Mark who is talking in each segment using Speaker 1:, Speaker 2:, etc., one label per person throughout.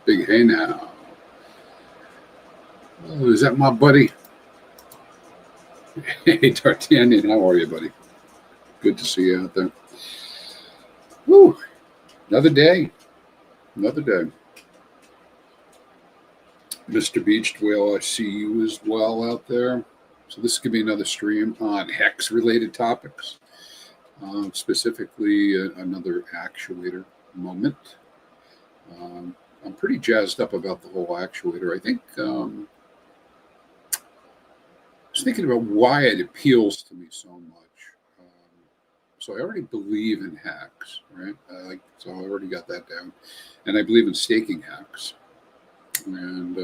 Speaker 1: Big hey now. Oh, is that my buddy? Hey, D'Artagnan, how are you, buddy? Good to see you out there. Woo! Another day. Another day. Mr. Beached Whale, I see you as well out there. So this could be another stream on HEX related topics, specifically another actuator moment. I'm pretty jazzed up about the whole actuator. I think I was thinking about why it appeals to me so much. So I already believe in HEX, right? So I already got that down, and I believe in staking HEX. And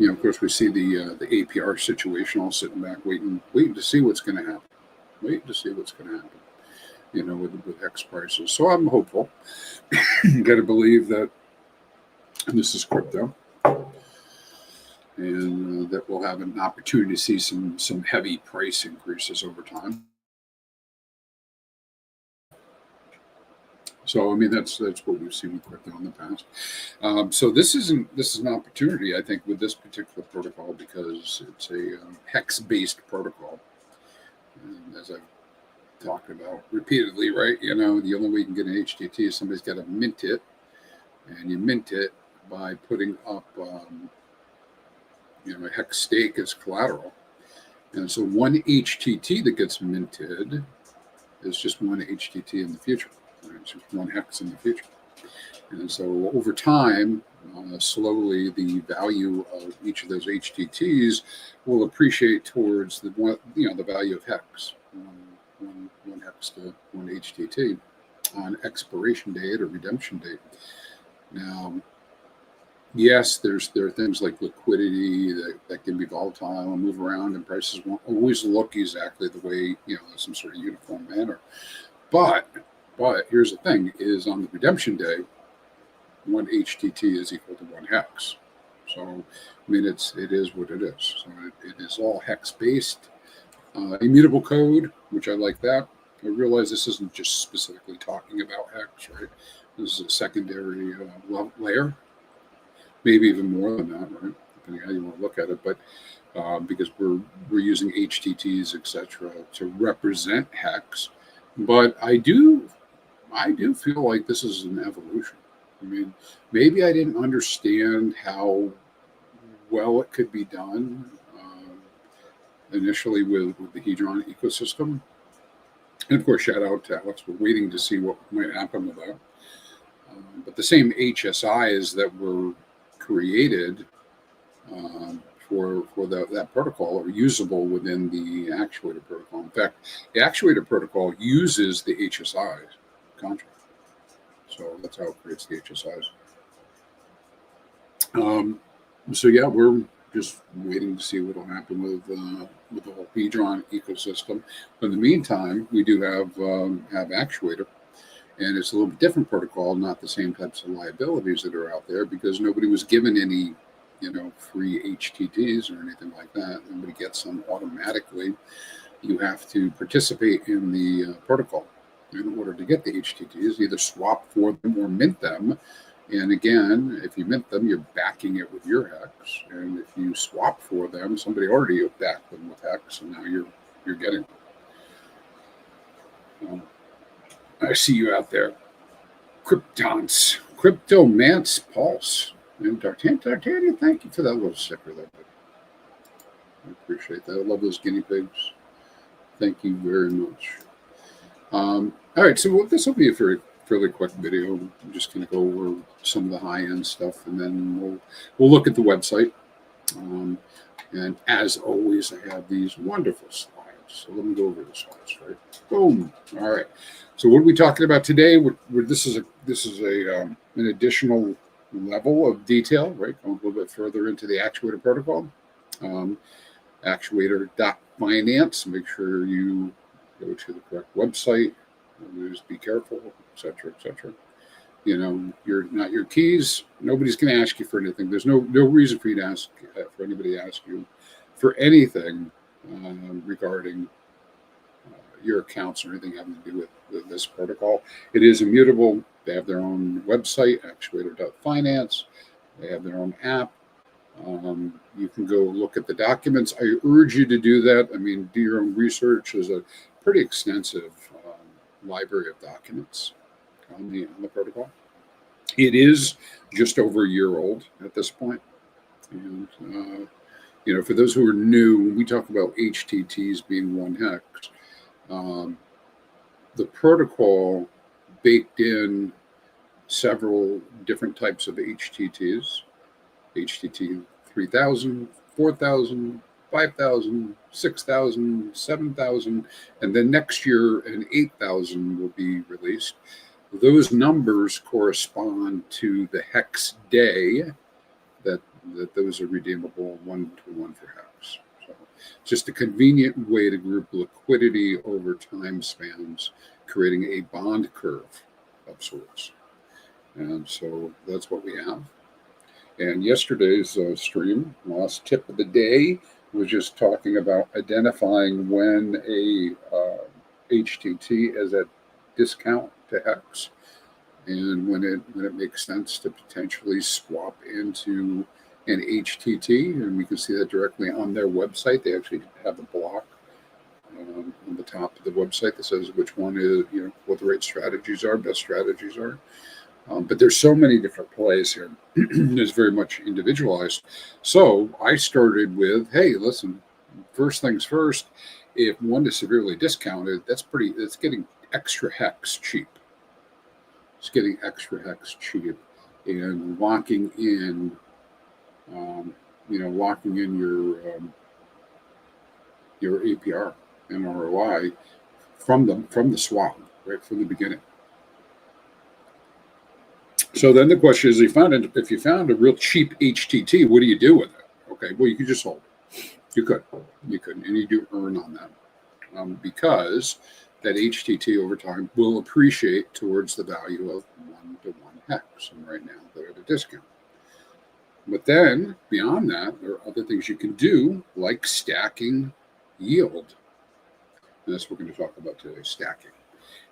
Speaker 1: of course, we see the APR situation, all sitting back, waiting to see what's going to happen. Waiting to see what's going to happen. With HEX prices. So I'm hopeful. Got to believe that this is crypto, and that we'll have an opportunity to see some heavy price increases over time. So I mean that's what we've seen with crypto in the past. So this is an opportunity, I think, with this particular protocol, because it's a HEX-based protocol, and as I've talked about repeatedly, right? The only way you can get an HTT is somebody's got to mint it, and you mint it by putting up a HEX stake as collateral. And so one HTT that gets minted is just one HTT in the future. Right? It's just one HEX in the future. And so over time, slowly, the value of each of those HTTs will appreciate towards the value of HEX. One HEX to one HTT on expiration date or redemption date. Now, yes, there are things like liquidity that can be volatile and move around, and prices won't always look exactly the way, some sort of uniform manner. But here's the thing: is on the redemption day, one HTT is equal to one HEX. So, I mean, it is what it is. So it is all HEX based. Immutable code, which I like that. I realize this isn't just specifically talking about HEX, right? This is a secondary layer, maybe even more than that, right? Depending on how you want to look at it. But because we're using HTTs, etc., to represent HEX. But I do feel like this is an evolution. I mean, maybe I didn't understand how well it could be done initially with the Hedron ecosystem. And of course, shout out to Alex. We're waiting to see what might happen with that. But the same HSIs that were created for that protocol are usable within the Actuator protocol. In fact, the Actuator protocol uses the HSI contract. So that's how it creates the HSIs. So yeah, we're just waiting to see what will happen with the whole Hedron ecosystem. But in the meantime, we do have Actuator, and it's a little bit different protocol, not the same types of liabilities that are out there, because nobody was given any, free HTTs or anything like that. Nobody gets them automatically. You have to participate in the protocol in order to get the HTTs, either swap for them or mint them. And again, if you mint them, you're backing it with your HEX. And if you swap for them, somebody already backed them with HEX, and now you're getting them. I see you out there. Cryptomance Pulse. And D'Artagnan, thank you for that little sticker there. I appreciate that. I love those guinea pigs. Thank you very much. All right, so this will be a fairly quick video. I'm just going to go over some of the high-end stuff, and then we'll look at the website. And as always, I have these wonderful slides. So let me go over the slides, right? Boom. All right. So what are we talking about today? This is an additional level of detail, right? Going a little bit further into the Actuator protocol. Actuator.Finance. Make sure you go to the correct website. Just be careful, etc., etc. You're not your keys. Nobody's going to ask you for anything. There's no reason for you to ask for anybody to ask you for anything regarding your accounts or anything having to do with this protocol. It is immutable. They have their own website, Actuator.Finance. They have their own app. You can go look at the documents. I urge you to do that. I mean, do your own research. There's a pretty extensive library of documents on the protocol. It is just over a year old at this point. And, for those who are new, when we talk about HTTs being 1 hex, the protocol baked in several different types of HTTs, HTT 3000, 4000, 5000, 6000, 7000, and then next year an 8000 will be released. Those numbers correspond to the hex day that those are redeemable 1-to-1 for hex. So just a convenient way to group liquidity over time spans, creating a bond curve of sorts. And so that's what we have. And yesterday's stream, last tip of the day, was just talking about identifying when a HTT is at discount to hex, and when it makes sense to potentially swap into an HTT, and we can see that directly on their website. They actually have a block on the top of the website that says which one is, what the right strategies are, best strategies are. But there's so many different plays here. It's very much individualized. So I started with, hey, listen, first things first, if one is severely discounted, that's getting extra hex cheap. It's getting extra hex cheap, and locking in your APR and ROI from the swap, right from the beginning. So then the question is, if you found a real cheap HTT, what do you do with it? Okay, well, you could just hold it. You could, and you do earn on that because that HTT over time will appreciate towards the value of 1-to-1 hex, and right now they're at a discount. But then beyond that, there are other things you can do, like stacking yield. And that's what we're going to talk about today: stacking,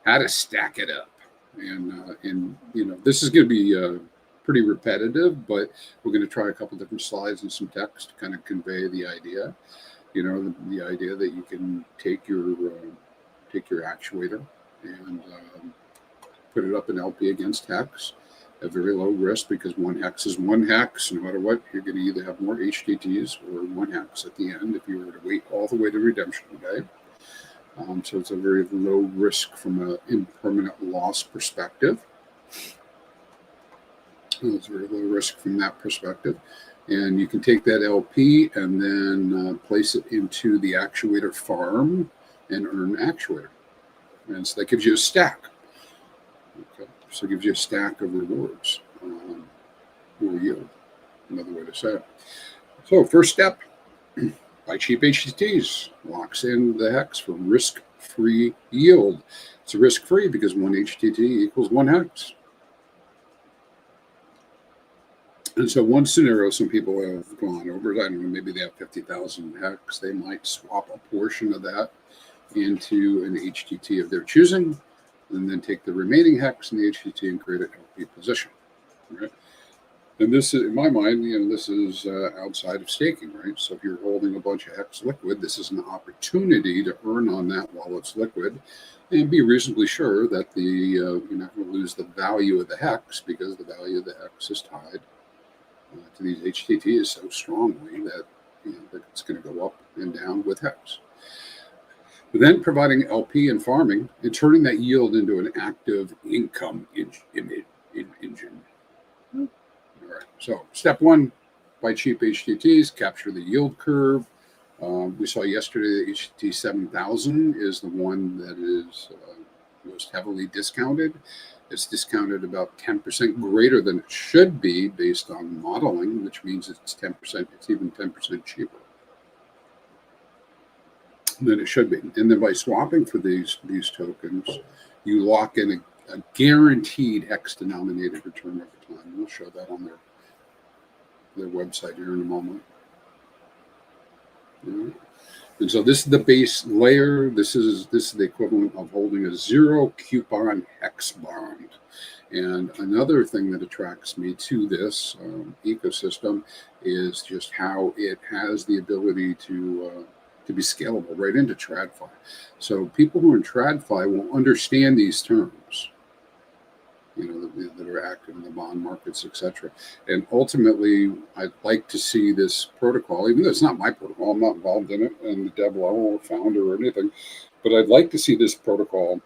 Speaker 1: how to stack it up. And this is going to be pretty repetitive, but we're going to try a couple different slides and some text to kind of convey the idea. The idea that you can take your actuator and put it up in LP against hex at very low risk, because 1 hex is 1 hex. No matter what, you're going to either have more HTTs or 1 hex at the end if you were to wait all the way to redemption day. So it's a very low risk from an impermanent loss perspective. It's very low risk from that perspective. And you can take that LP and then place it into the actuator farm and earn actuator. And so that gives you a stack. Okay. So it gives you a stack of rewards or yield, another way to say it. So first step, buy cheap HTTs, locks in the hex for risk-free yield. It's risk-free because 1 HTT equals 1 hex. And so one scenario some people have gone over, I don't know, maybe they have 50,000 hex. They might swap a portion of that into an HTT of their choosing, and then take the remaining hex in the HTT and create an LP position, right? And this is, in my mind, this is outside of staking, right? So if you're holding a bunch of hex liquid, this is an opportunity to earn on that while it's liquid, and be reasonably sure that you're not going to lose the value of the hex, because the value of the hex is tied to these HTTs so strongly that that it's going to go up and down with hex. But then providing LP and farming and turning that yield into an active income engine. All right, so step 1, buy cheap HTTs, capture the yield curve. We saw yesterday that HTT 7000 is the one that is most heavily discounted. It's discounted about 10% greater than it should be based on modeling, which means it's 10%, it's even 10% cheaper than it should be. And then by swapping for these tokens, you lock in a guaranteed hex-denominated return over time. We'll show that on their website here in a moment. And so this is the base layer. This is the equivalent of holding a 0 coupon hex bond. And another thing that attracts me to this ecosystem is just how it has the ability to be scalable right into TradFi. So people who are in TradFi will understand these terms, that are active in the bond markets, etc. And ultimately, I'd like to see this protocol, even though it's not my protocol, I'm not involved in it, and the dev level or founder or anything, but I'd like to see this protocol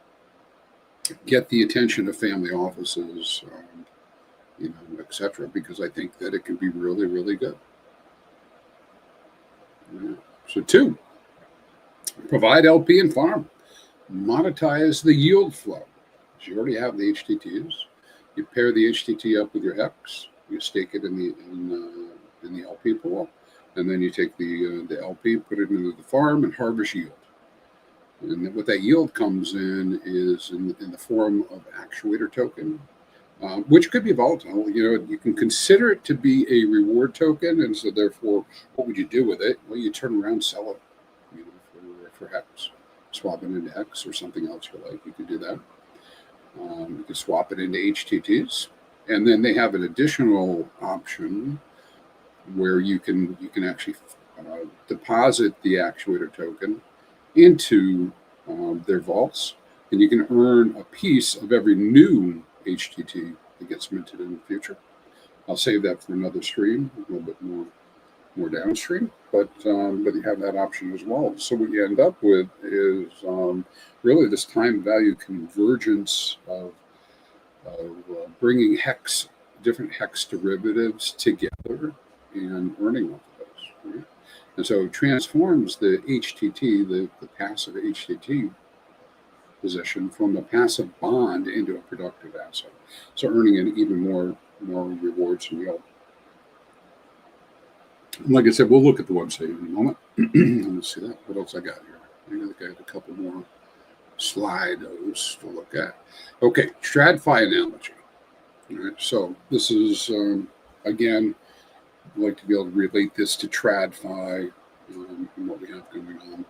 Speaker 1: get the attention of family offices, etc., because I think that it can be really, really good. Yeah. So 2, provide LP and farm. Monetize the yield flow. You already have the HTTs. You pair the HTT up with your HEX. You stake it in the LP pool, and then you take the LP, put it into the farm, and harvest yield. And what that yield comes in is in the form of Actuator token, which could be volatile. You can consider it to be a reward token, and so therefore, what would you do with it? Well, you turn around, and sell it, for HEX, swap it into HEX or something else you like. You could do that. You can swap it into HTTs, and then they have an additional option where you can actually deposit the Actuator token into their vaults, and you can earn a piece of every new HTT that gets minted in the future. I'll save that for another stream, a little bit more downstream, but you have that option as well. So what you end up with is really this time value convergence of bringing different HEX derivatives together and earning off of those. Right? And so it transforms the HTT, the passive HTT position, from a passive bond into a productive asset. So earning an even more rewards and yield. Like I said, we'll look at the website in a moment. Let's see that. What else I got here? I think I had a couple more slides to look at. Okay, TradFi analogy. All right, so this is, again, I'd like to be able to relate this to TradFi and what we have going on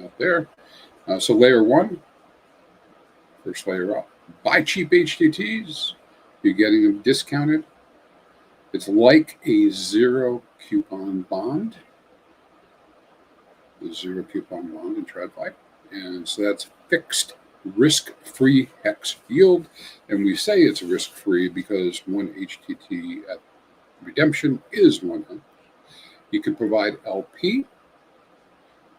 Speaker 1: out there. So layer 1, first layer up. Buy cheap HTTs. You're getting them discounted. It's like a 0 coupon bond. The 0 coupon bond in TradFi. And so that's fixed risk-free HEX yield. And we say it's risk-free because one HTT at redemption is 1 HEX. You can provide LP.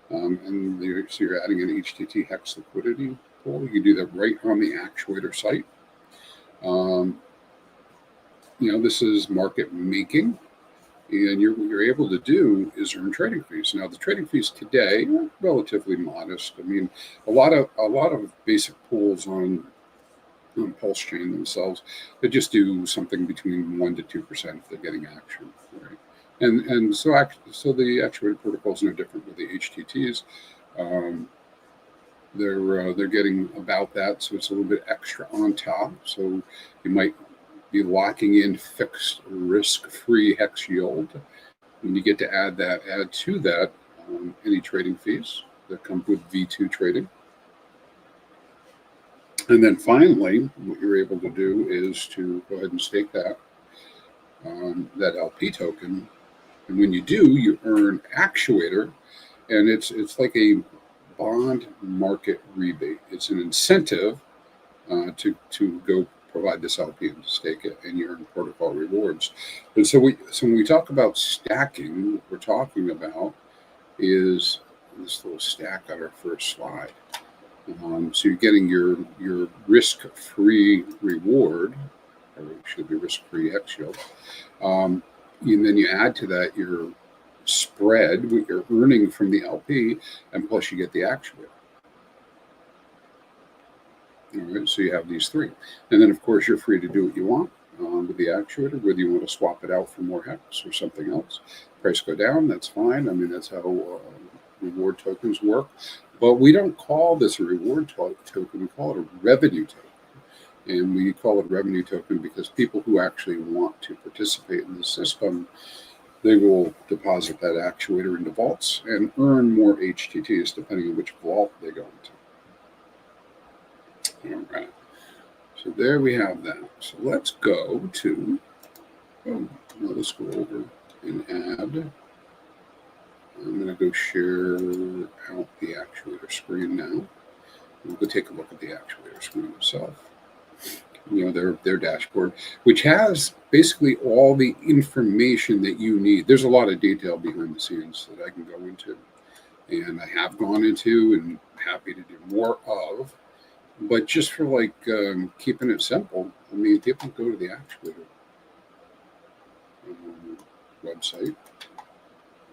Speaker 1: And so you're adding an HTT HEX liquidity pool. You can do that right on the Actuator site. This is market making, and what you're able to do is earn trading fees. Now, the trading fees today are relatively modest. I mean, a lot of basic pools on Pulse Chain themselves, they just do something between 1% to 2% if they're getting action, right? And so the Actuator protocol is no different with the HTTs. They're getting about that, so it's a little bit extra on top. So you might be locking in fixed risk-free HEX yield. And you get to add to that any trading fees that come with V2 trading. And then finally, what you're able to do is to go ahead and stake that LP token. And when you do, you earn Actuator, and it's like a bond market rebate. It's an incentive to go provide this LP and stake it, and you earn protocol rewards. And so when we talk about stacking, what we're talking about is this little stack on our first slide. So you're getting your risk-free reward, or it should be risk-free HEX yield. And then you add to that your spread, what you're earning from the LP, and plus you get the Actuator. All right, so you have these 3. And then, of course, you're free to do what you want with the Actuator, whether you want to swap it out for more HEX or something else. Price go down, that's fine. I mean, that's how reward tokens work. But we don't call this a reward token. We call it a revenue token. And we call it revenue token because people who actually want to participate in the system they will deposit that actuator into vaults and earn more HTTs depending on which vault they go into. All right. So there we have that. So let's go to, let's go over and add. I'm going to go share out the actuator screen now. We'll go take a look at the actuator screen itself. Their dashboard, which has basically all the information that you need. There's a lot of detail behind the scenes that I can go into, and I have gone into and happy to do more of. But just for keeping it simple, I mean, people go to the actuator website,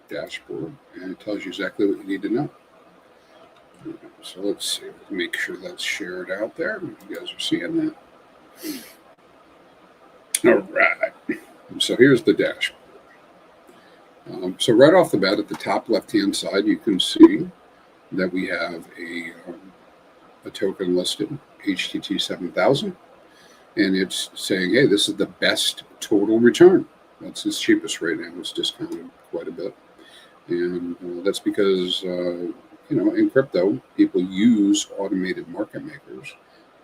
Speaker 1: dashboard, and it tells you exactly what you need to know. So let's see, make sure that's shared out there. You guys are seeing that. All right. So here's the dashboard. So right off the bat, at the top left-hand side, you can see that we have a token listed, HTT 7000, and it's saying, hey, this is the best total return. That's its cheapest right now. It's discounted quite a bit. And that's because, in crypto, people use automated market makers,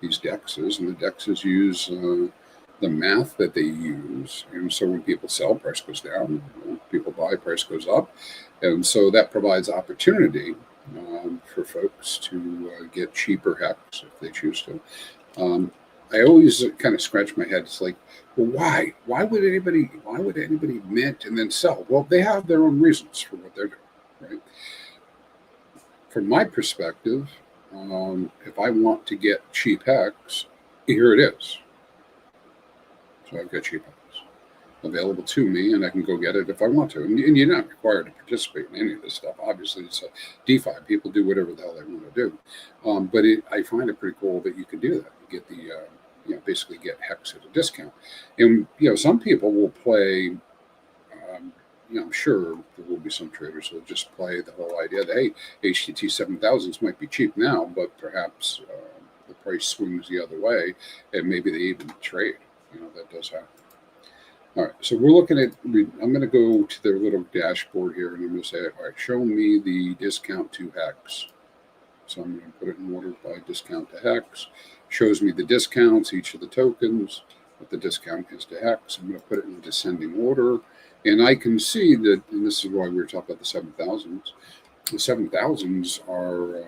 Speaker 1: these DEXs, and the DEXs use the math that they use. And so when people sell, price goes down. People buy, price goes up. And so that provides opportunity for folks to get cheaper HEX if they choose to. I always kind of scratch my head. It's like, well, why? Why would anybody mint and then sell? Well, they have their own reasons for what they're doing, right? From my perspective, if I want to get cheap HEX, here it is. So I've got cheap HEX available to me, and I can go get it if I want to. And you're not required to participate in any of this stuff. Obviously, it's a DeFi. People do whatever the hell they want to do. But I find it pretty cool that you can do that. You get the basically get HEX at a discount. And some people will play. I'm sure there will be some traders who will just play the whole idea that, hey, HTT 7000s might be cheap now, but perhaps the price swings the other way, and maybe they even trade. That does happen. All right, so we're looking at, I'm going to go to their little dashboard here, and I'm going to say, all right, show me the discount to HEX. So I'm going to put it in order by discount to HEX. Shows me the discounts, each of the tokens, what the discount is to HEX. I'm going to put it in descending order. And I can see that, and this is why we were talking about the 7000s. The 7000s are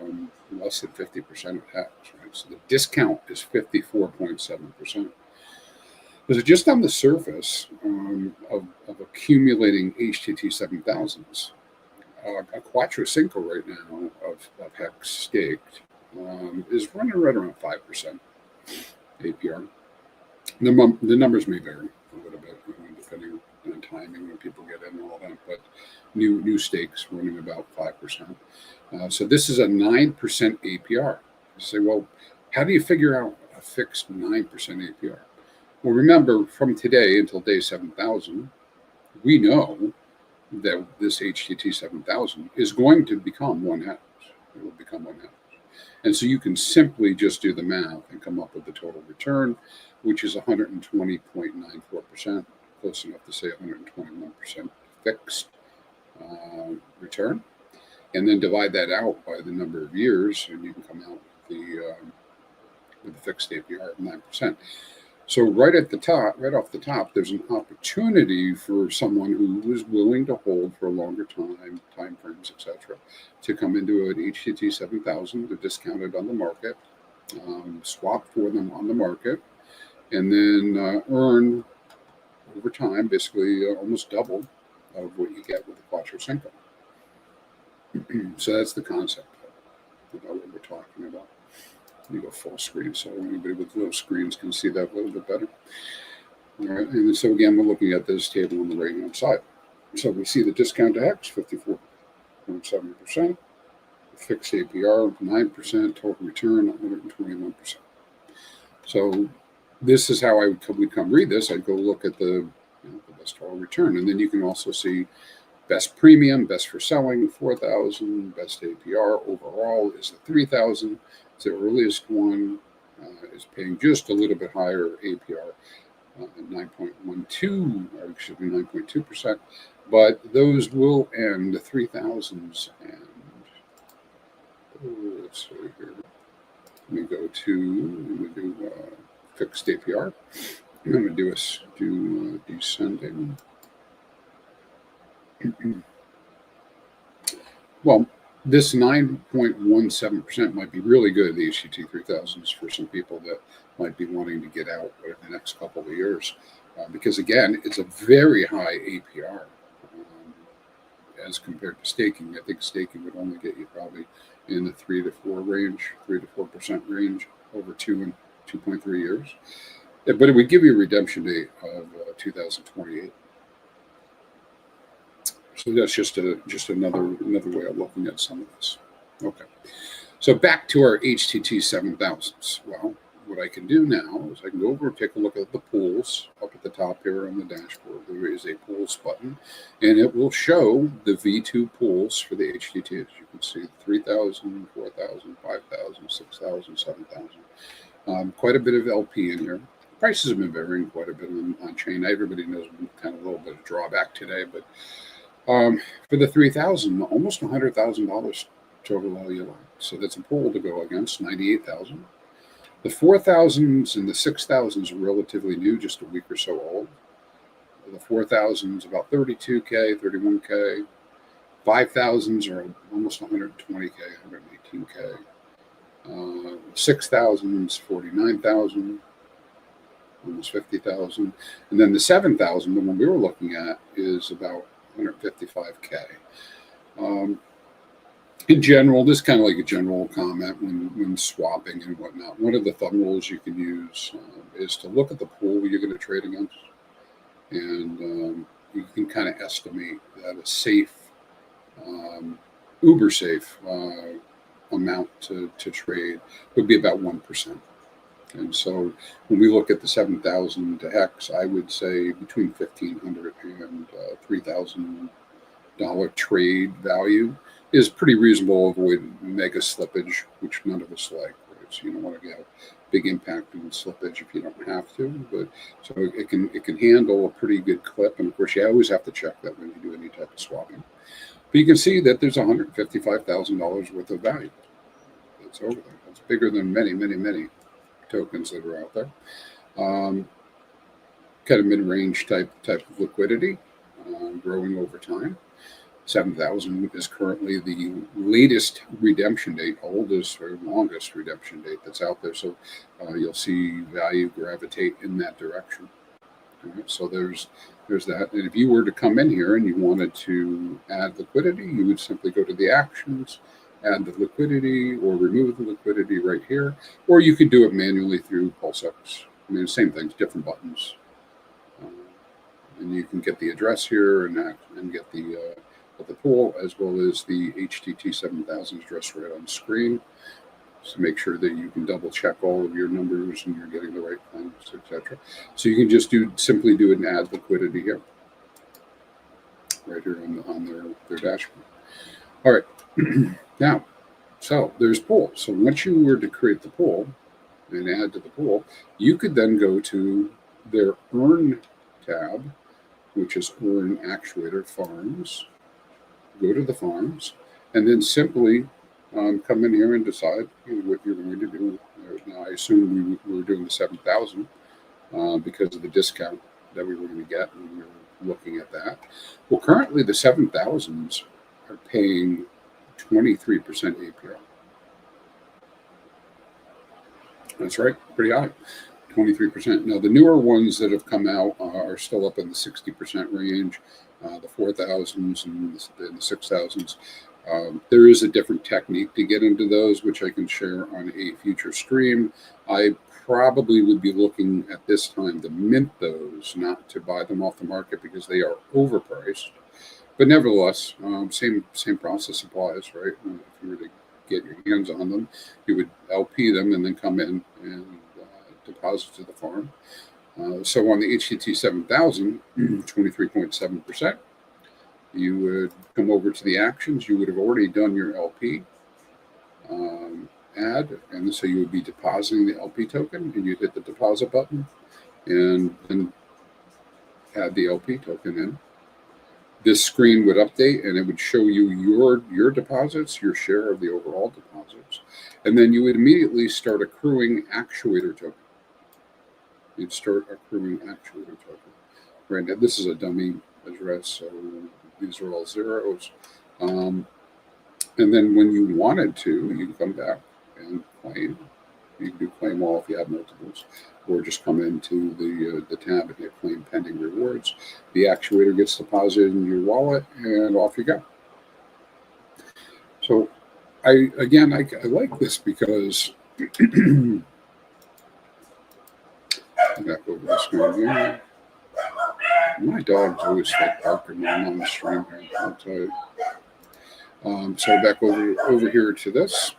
Speaker 1: less than 50% of HEX, right? So the discount is 54.7%. Because just on the surface of accumulating HTT 7000s, a Quattro Cinco right now of HEX staked is running right around 5% APR. The numbers may vary a little bit, depending on timing when people get in and all that, but new stakes running about 5%. So this is a 9% APR. You say, well, how do you figure out a fixed 9% APR? Well, remember, from today until day 7,000, we know that this HTT 7000 is going to become 1 HEX. It will become 1 HEX. And so you can simply just do the math and come up with the total return, which is 120.94%, close enough to say 121% fixed return. And then divide that out by the number of years, and you can come out with the fixed APR of 9%. So right off the top, there's an opportunity for someone who is willing to hold for a longer time frames, etc., to come into an HTT 7000, to discount it on the market, swap for them on the market, and then earn over time, basically almost double of what you get with the Quattro Cinco. So that's the concept about what we're talking about. Let me go full screen so anybody with low screens can see that a little bit better. All right, and so again, we're looking at this table on the right-hand side. So we see the discount to HEX, 54.7%, fixed APR, 9%, total return, 121%. So this is how I would come read this. I'd go look at the best total return, and then you can also see best premium, best for selling, 4,000, best APR overall is the 3,000. It's the earliest one, is paying just a little bit higher APR. 9.12, or excuse me, 9.2%. But those will end the 3000s. And let's see here. Let me go to, let me do fixed APR. I'm going to do descending. Well, this 9.17% might be really good, the HTT 3000s, for some people that might be wanting to get out in the next couple of years. Because again, it's a very high APR as compared to staking. I think staking would only get you probably in the 3 to 4% range over 2.3 years. But it would give you a redemption date of 2028. So that's just another way of looking at some of this. Okay. So back to our HTT 7000s. Well, what I can do now is I can go over and take a look at the pools up at the top here on the dashboard. There is a pools button, and it will show the V2 pools for the HTTs. You can see 3,000, 4,000, 5,000, 6,000, 7,000. Quite a bit of LP in here. Prices have been varying quite a bit on chain. Everybody knows kind of a little bit of drawback today, but for the 3,000, almost $100,000 total value line. So that's a pool to go against, 98,000. The 4,000s and the 6,000s are relatively new, just a week or so old. The 4,000s about 32K, 31K. 5,000s are almost 120K, 118K. 6,000s, 49,000, almost 50,000. And then the 7,000, the one we were looking at, is about 155K. In general, this is kind of like a general comment when swapping and whatnot. One of the thumb rules you can use is to look at the pool you're going to trade against, and you can kind of estimate that a safe, uber safe amount to trade would be about 1%. And so when we look at the 7,000 to HEX, I would say between $1,500 and $3,000 trade value is pretty reasonable. Avoid mega slippage, which none of us like. Right? So you don't want to get a big impact on slippage if you don't have to. But so it can handle a pretty good clip. And of course, you always have to check that when you do any type of swapping. But you can see that there's $155,000 worth of value that's over there. That's bigger than many tokens that are out there. Kind of mid-range type of liquidity, growing over time. 7,000 is currently the latest redemption date, oldest or longest redemption date that's out there. So you'll see value gravitate in that direction. Right? So there's that. And if you were to come in here and you wanted to add liquidity, you would simply go to the actions, add the liquidity, or remove the liquidity right here. Or you could do it manually through PulseX. I mean, same things, different buttons. And you can get the address here and get the pool, as well as the HTT 7000 address right on the screen. So make sure that you can double check all of your numbers and you're getting the right things, etc. So you can just simply do an add liquidity here, right here on their dashboard. All right, now, so there's pool. So once you were to create the pool and add to the pool, you could then go to their Earn tab, which is Earn Actuator Farms. Go to the farms, and then simply come in here and decide what you're going to do. Now, I assume we were doing the 7,000 because of the discount that we were going to get when we were looking at that. Well, currently the 7,000s are paying 23% APR. That's right, pretty high. 23%. Now, the newer ones that have come out are still up in the 60% range, the 4,000s and the 6,000s. There is a different technique to get into those, which I can share on a future stream. I probably would be looking at this time to mint those, not to buy them off the market because they are overpriced. But nevertheless, same process applies, right? If you were to get your hands on them, you would LP them and then come in and deposit to the farm. So on the HTT 7000, 23.7%, you would come over to the actions. You would have already done your LP add, and so you would be depositing the LP token, and you'd hit the deposit button, and then add the LP token in. This screen would update and it would show you your deposits, your share of the overall deposits. And then you would immediately start accruing Actuator token. You'd start accruing Actuator token. Right now, this is a dummy address, so these are all zeros. And then when you wanted to, you can come back and claim. You can do claim all if you have multiples, or just come into the tab and hit claim pending rewards. The actuator gets deposited in your wallet, and off you go. So, I like this because back over the screen here. My dog's always like barking when I'm on the stream here. I'll tell you. So back over here to this.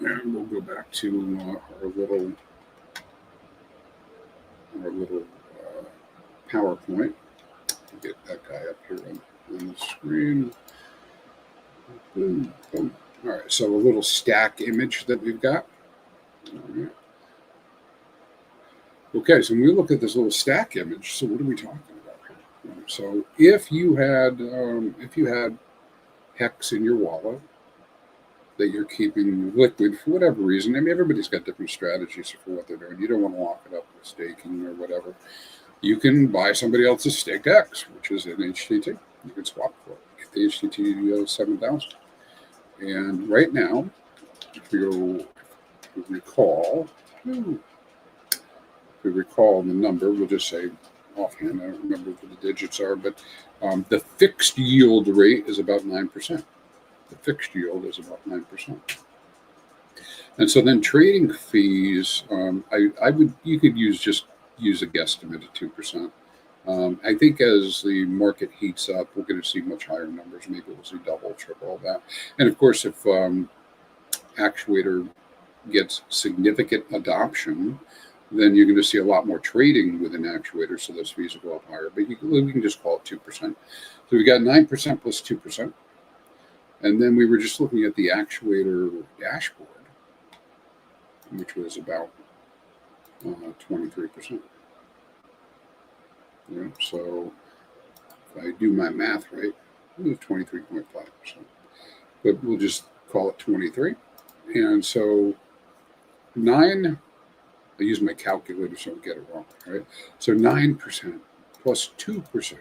Speaker 1: And we'll go back to our little PowerPoint. Get that guy up here on the screen. Boom, boom. All right, so a little stack image that we've got. All right. Okay, so when we look at this little stack image, so what are we talking about here? So if you had HEX in your wallet that you're keeping liquid for whatever reason. I mean, everybody's got different strategies for what they're doing. You don't want to lock it up with staking or whatever. You can buy somebody else's staked HEX, which is an HTT. You can swap for it. Get the HTT 7000. And right now, if you recall the number, we'll just say offhand, I don't remember what the digits are, but the fixed yield rate is about 9%. The fixed yield is about 9%. And so then trading fees, you could use a guesstimate of 2%. I think as the market heats up, we're going to see much higher numbers. Maybe we'll see double, triple that. And of course, if Actuator gets significant adoption, then you're going to see a lot more trading with an Actuator, so those fees will go up higher. But we can just call it 2%. So we got 9% plus 2%. And then we were just looking at the Actuator dashboard, which was about 23%. Yeah, so if I do my math right, it was 23.5%. But we'll just call it 23. And so 9, I use my calculator so I don't get it wrong, right? So 9% plus 2%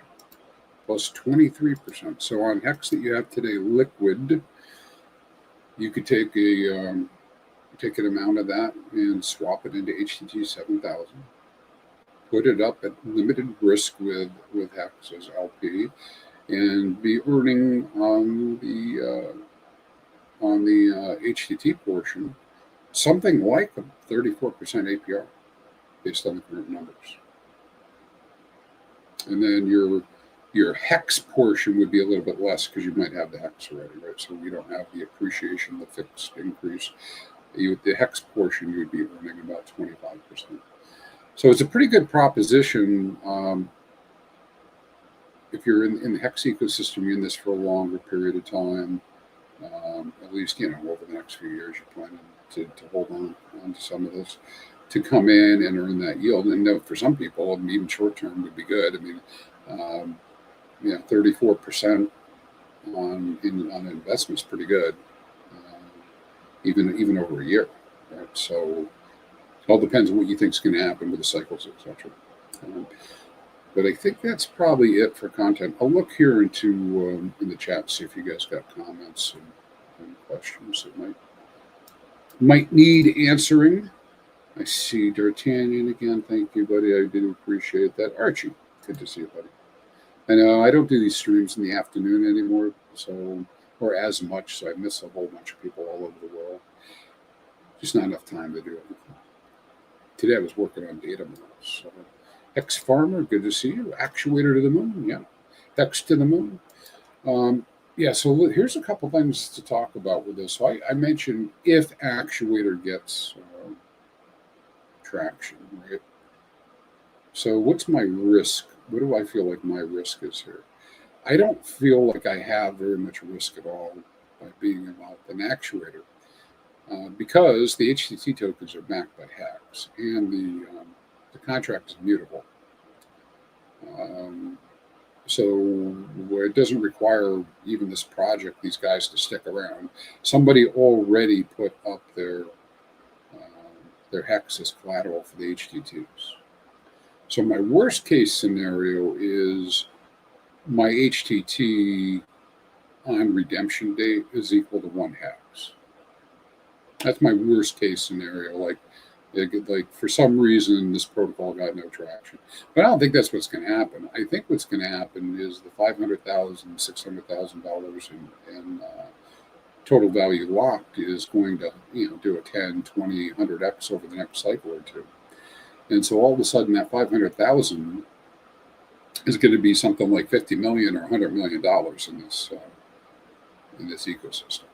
Speaker 1: plus 23%. So on HEX that you have today, liquid, you could take an amount of that and swap it into HTT 7000. Put it up at limited risk with HEX as LP, and be earning on the HTT portion something like a 34% APR based on the current numbers. And then your HEX portion would be a little bit less because you might have the HEX already, right? So you don't have the appreciation, the fixed increase. The HEX portion, you would be earning about 25%. So it's a pretty good proposition if you're in the HEX ecosystem, you're in this for a longer period of time, at least, over the next few years, you're planning to hold on to some of this, to come in and earn that yield. And for some people, even short term would be good. I mean, 34% on investment is pretty good, even over a year. Right? So it all depends on what you think is going to happen with the cycles, etc. But I think that's probably it for content. I'll look here into in the chat, see if you guys got comments and questions that might need answering. I see D'Artagnan again. Thank you, buddy. I do appreciate that. Archie, good to see you, buddy. I know I don't do these streams in the afternoon anymore, or as much, so I miss a whole bunch of people all over the world. Just not enough time to do it. Today I was working on data models. So. HEX Farmer, good to see you. Actuator to the moon, yeah. HEX to the moon. So here's a couple things to talk about with this. So I mentioned if Actuator gets traction, right? So what's my risk? What do I feel like my risk is here? I don't feel like I have very much risk at all by being involved in Actuator because the HTT tokens are backed by HEX and The contract is mutable. So where it doesn't require even this project, these guys to stick around. Somebody already put up their HEX as collateral for the HTTs. So my worst case scenario is my HTT on redemption date is equal to 1 HEX. That's my worst case scenario. Like for some reason, this protocol got no traction. But I don't think that's what's going to happen. I think what's going to happen is the $500,000, $600,000 in total value locked is going to do a 10, 20, 100x over the next cycle or two. And so all of a sudden, that 500,000 is going to be something like 50 million or $100 million in this ecosystem.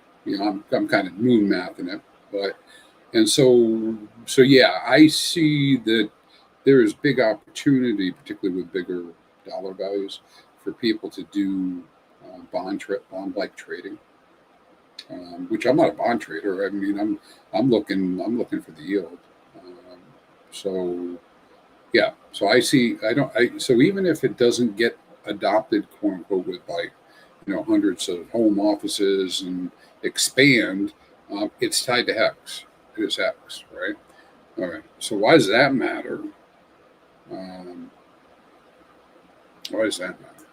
Speaker 1: I'm kind of moon mathing it, but so yeah, I see that there is big opportunity, particularly with bigger dollar values, for people to do bond-like trading. Which I'm not a bond trader. I mean, I'm looking for the yield. So yeah, so so even if it doesn't get adopted, quote unquote, with like hundreds of home offices and expand, it's tied to HEX. It is HEX, right? All right. So why does that matter? Why does that matter?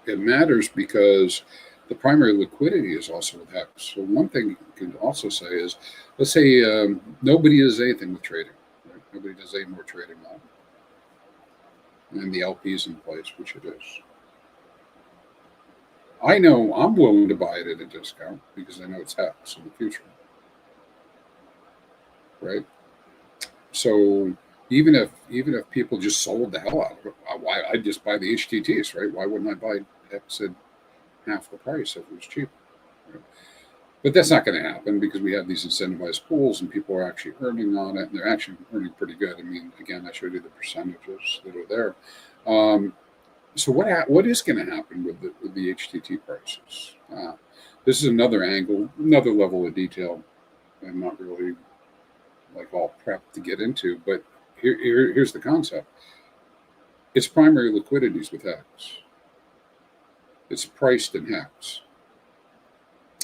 Speaker 1: It matters because the primary liquidity is also with HEX. So one thing you can also say is, let's say nobody does anything with trading. Right? Nobody does any more trading now. And the LP is in place, which it is. I know I'm willing to buy it at a discount because I know it's HEX in the future. Right? So even if people just sold the hell out of it, why I'd just buy the HTTs, right? Why wouldn't I buy HEX at half the price if it was cheap? Right? But that's not going to happen because we have these incentivized pools and people are actually earning on it, and they're actually earning pretty good. I mean, again, I showed you the percentages that are there. So what is going to happen with the HTT prices? This is another angle, another level of detail. I'm not really like all prepped to get into, but here's the concept. It's primary liquidities with HEX. It's priced in HEX.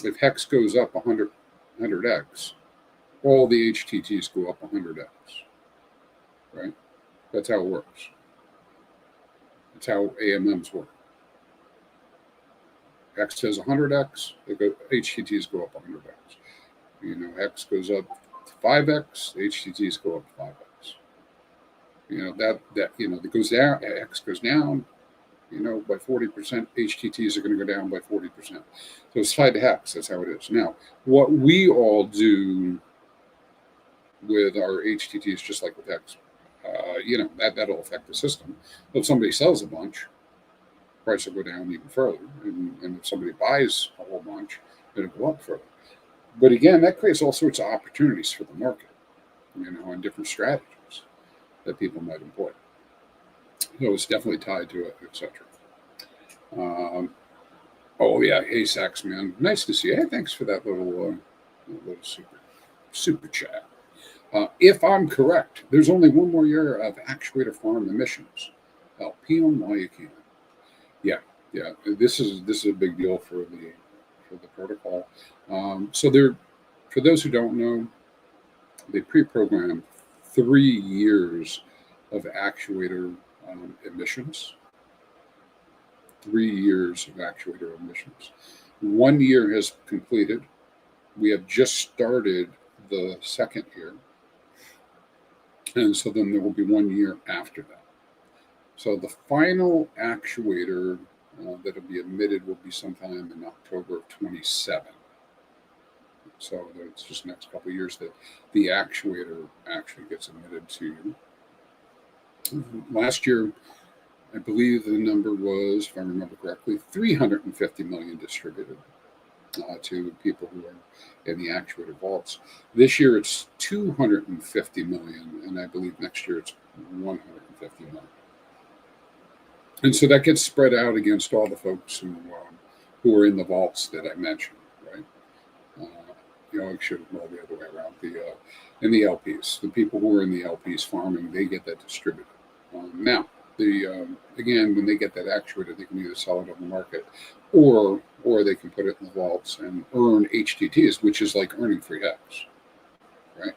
Speaker 1: If HEX goes up 100x, all the HTTs go up 100x, right? That's how it works. That's how AMMs work. HEX says 100x, HTTs go up 100x. HEX goes up to 5x, HTTs go up 5x. That goes down, HEX goes down, by 40%, HTTs are going to go down by 40%. So it's tied to HEX. That's how it is. Now, what we all do with our HTTs, just like with HEX, that'll affect the system. If somebody sells a bunch, price will go down even further. And if somebody buys a whole bunch, it'll go up further. But again, that creates all sorts of opportunities for the market, and different strategies that people might employ. So it's definitely tied to it, etc. Oh yeah, hey Sax, man, nice to see you. Hey, thanks for that little super chat. If I'm correct, there's only one more year of actuator farm emissions. LP on why you can't. Yeah. This is a big deal for the protocol. So for those who don't know, they pre-programmed 3 years of actuator emissions. 3 years of actuator emissions. 1 year has completed. We have just started the second year. And so then there will be 1 year after that. So the final actuator that will be emitted will be sometime in October of 27. So it's just the next couple of years that the actuator actually gets emitted to you. Last year, I believe the number was, if I remember correctly, 350 million distributed to people who are in the actuator vaults. This year it's 250 million, and I believe next year it's 150 million. And so that gets spread out against all the folks who are in the vaults that I mentioned, right? I should have rolled the other way around. In the LPs, the people who are in the LPs farming, they get that distributed. Now, again, when they get that actuator, they can either sell it on the market, or they can put it in the vaults and earn HTTs, which is like earning free HEX, right?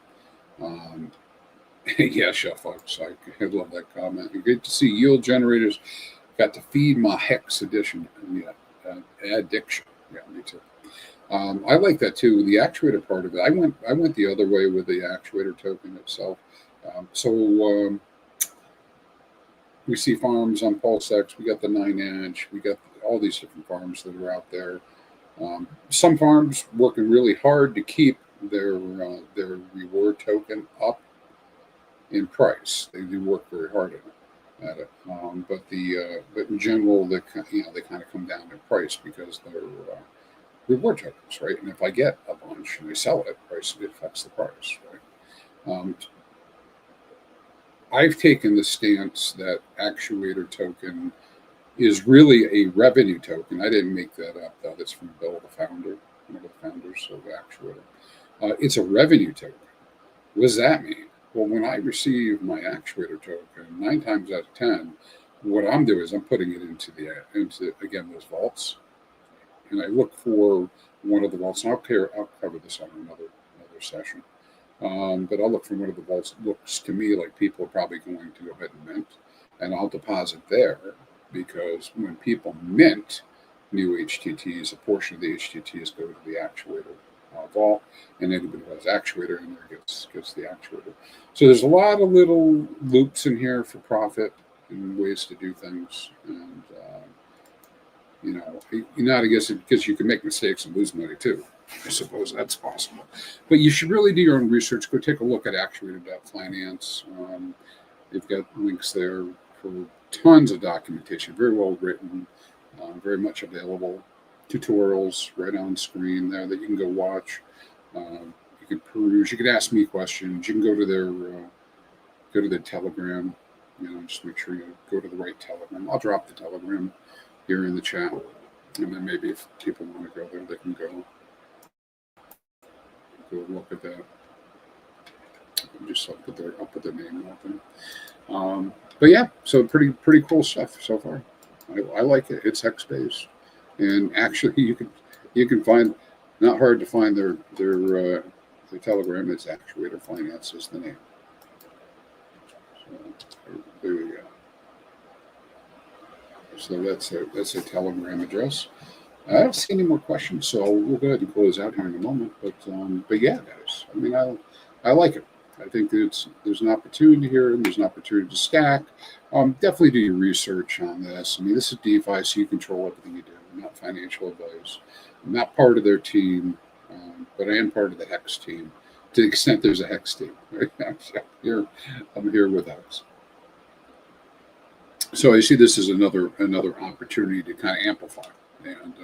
Speaker 1: Yeah, Chef Fox, I love that comment. Good to see yield generators got to feed my HEX edition. Yeah, addiction. Yeah, me too. I like that too. The actuator part of it. I went the other way with the actuator token itself. We see farms on PulseX. We got the 9-inch. We got all these different farms that are out there. Some farms working really hard to keep their reward token up in price. They do work very hard at it. But in general, they kind of come down in price because they're reward tokens, right? And if I get a bunch and I sell it at price, it affects the price, right? I've taken the stance that actuator token is really a revenue token. I didn't make that up, though. That's from Bill, the founder, one of the founders of Actuator. It's a revenue token. What does that mean? Well, when I receive my actuator token, 9 times out of 10, what I'm doing is I'm putting it into again, those vaults, and I look for one of the vaults. And I'll cover this on another session. But I'll look for one of the vaults that looks to me like people are probably going to go ahead and mint, and I'll deposit there, because when people mint new HTTs, a portion of the HTTs go to the actuator vault, and anybody who has actuator in there gets the actuator. So there's a lot of little loops in here for profit and ways to do things, and I guess because you can make mistakes and lose money too. I suppose that's possible. But you should really do your own research. Go take a look at Actuator.Finance. They've got links there for tons of documentation, very well written, very much available. Tutorials right on screen there that you can go watch. You can peruse. You can ask me questions. You can go to their Telegram. Just make sure you go to the right Telegram. I'll drop the Telegram here in the chat, and then maybe if people want to go there, they can go look at that. I'll put their name out there. But yeah, so pretty cool stuff so far. I like it. It's HEX based, and actually you can find, not hard to find their Telegram. It's Actuator.Finance is the name. So there we go. So that's a Telegram address. I don't see any more questions, so we'll go ahead and close out here in a moment. But yeah, guys, I mean, I like it. I think there's an opportunity here, and there's an opportunity to stack. Definitely do your research on this. I mean, this is DeFi, so you control everything you do. I'm not financial advice. I'm not part of their team, but I am part of the HEX team, to the extent there's a HEX team. Right? I'm here with HEX. So I see this as another opportunity to kind of amplify. And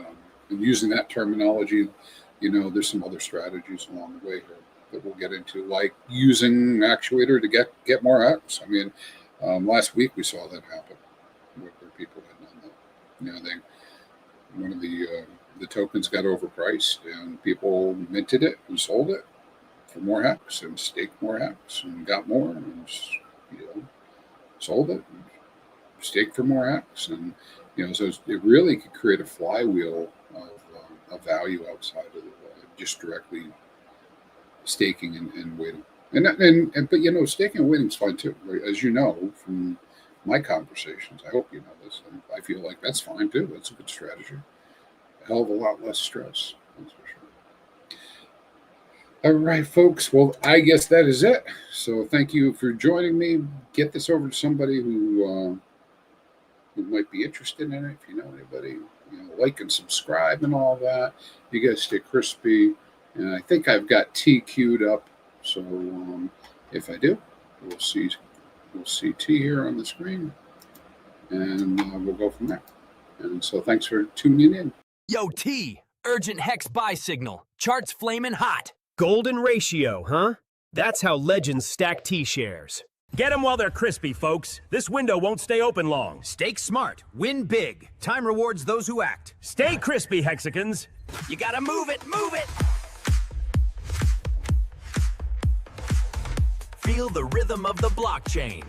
Speaker 1: using that terminology, there's some other strategies along the way here that we'll get into, like using actuator to get more HEX. I mean, last week we saw that happen where people had done that. One of the tokens got overpriced, and people minted it and sold it for more HEX and staked more HEX and got more and sold it and staked for more HEX, and so it really could create a flywheel of value outside of just directly staking and waiting. But staking and waiting is fine too, right? As you know from my conversations. I hope you know this. And I feel like that's fine too. That's a good strategy. A hell of a lot less stress. That's for sure. All right, folks. Well, I guess that is it. So thank you for joining me. Get this over to somebody who might be interested in it. If you know anybody, like and subscribe and all that. You guys stay crispy. And I think I've got T queued up. So if I do, we'll see T here on the screen, and we'll go from there. And so thanks for tuning in.
Speaker 2: Yo, T, urgent HEX buy signal. Charts flaming hot.
Speaker 3: Golden ratio, huh? That's how legends stack T-shares.
Speaker 4: Get them while they're crispy, folks. This window won't stay open long.
Speaker 5: Stake smart. Win big. Time rewards those who act.
Speaker 4: Stay crispy, Hexicans.
Speaker 2: You gotta move it, move it. Feel the rhythm of the blockchain.